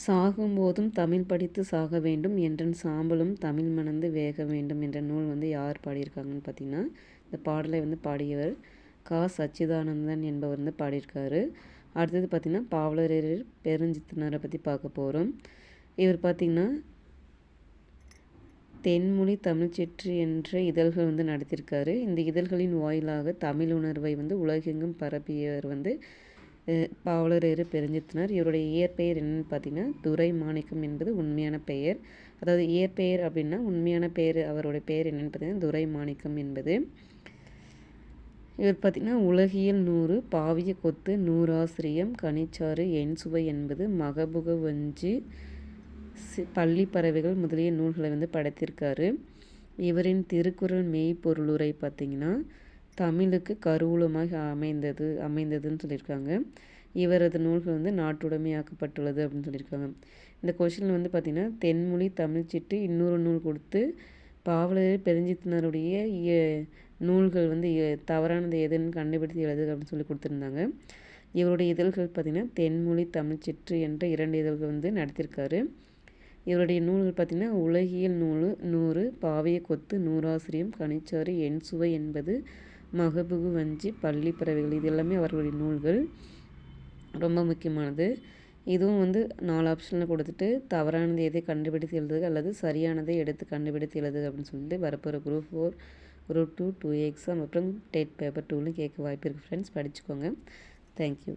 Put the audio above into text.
சாகும்போதும் தமிழ் படித்து சாக வேண்டும் என்றன் சாம்பலும் தமிழ் மணந்து வேக வேண்டும் என்ற நூல் வந்து யார் பாடியிருக்காங்கன்னு பார்த்திங்கன்னா, இந்த பாடலை வந்து பாடியவர் சச்சிதானந்தன் என்பவர் வந்து பாடியிருக்காரு. அடுத்தது பார்த்திங்கன்னா பாவலரேறு பெருஞ்சித்திரனாரை பற்றி பார்க்க போகிறோம். இவர் பார்த்திங்கன்னா தென்மொழி தமிழ்ச்சிற்று என்ற இதழ்கள் வந்து நடத்தியிருக்காரு. இந்த இதழ்களின் வாயிலாக தமிழ் உணர்வை வந்து உலகெங்கும் பரப்பியவர் வந்து பாவலரேறு பெருஞ்சித்திரனார். இவருடைய இயற்பெயர் என்னென்னு பார்த்தீங்கன்னா துரைமாணிக்கம் என்பது உண்மையான பெயர். அதாவது இயற்பெயர் அப்படின்னா உண்மையான பெயர் அவருடைய பெயர் என்னென்னு பார்த்தீங்கன்னா துரைமாணிக்கம் என்பது. இவர் பார்த்திங்கன்னா உலகியல் 100, பாவிய கொத்து, நூறாசிரியம், கனிச்சாறு, என் சுவை என்பது, மகபுக வஞ்சி, பள்ளி பறவைகள் முதலிய நூல்களை வந்து படைத்திருக்காரு. இவரின் திருக்குறள் மெய்ப்பொருளுரை பார்த்திங்கன்னா தமிழுக்கு கருவூலமாக அமைந்ததுன்னு சொல்லியிருக்காங்க. இவரது நூல்கள் வந்து நாட்டுடைமையாக்கப்பட்டுள்ளது அப்படின்னு சொல்லியிருக்காங்க. இந்த கொஷினில் வந்து பார்த்திங்கன்னா தென்மொழி தமிழ்ச்சிட்டு இன்னொரு நூல் கொடுத்து பாவலரேறு பெருஞ்சித்திரனாருடைய நூல்கள் வந்து தவறானது எதுன்னு கண்டுபிடித்து எழுது அப்படின்னு சொல்லி கொடுத்துருந்தாங்க. இவருடைய இதழ்கள் பார்த்திங்கன்னா தென்மொழி தமிழ்ச்சிற்று என்ற 2 இதழ்கள் வந்து நடத்தியிருக்காரு. இவருடைய நூல்கள் பார்த்திங்கன்னா உலகியல் 100, பாவிய கொத்து, நூறாசிரியம், கனிச்சாறு, என் சுவை என்பது, மகபுகு வஞ்சி, பள்ளி பறவைகள், இது எல்லாமே அவர்களுடைய நூல்கள். ரொம்ப முக்கியமானது. இதுவும் வந்து 4 ஆப்ஷனில் கொடுத்துட்டு தவறானது எதை கண்டுபிடித்து எழுதுக அல்லது சரியானதை எடுத்து கண்டுபிடித்து எழுதுக அப்படின்னு சொல்லிட்டு வரப்போகிற குரூப் 4, குரூப் 2, 2 எக்ஸாம் அப்புறம் டெட் பேப்பர் 2லும் கேட்க வாய்ப்பு இருக்குது ஃப்ரெண்ட்ஸ். படிச்சுக்கோங்க. தேங்க்யூ.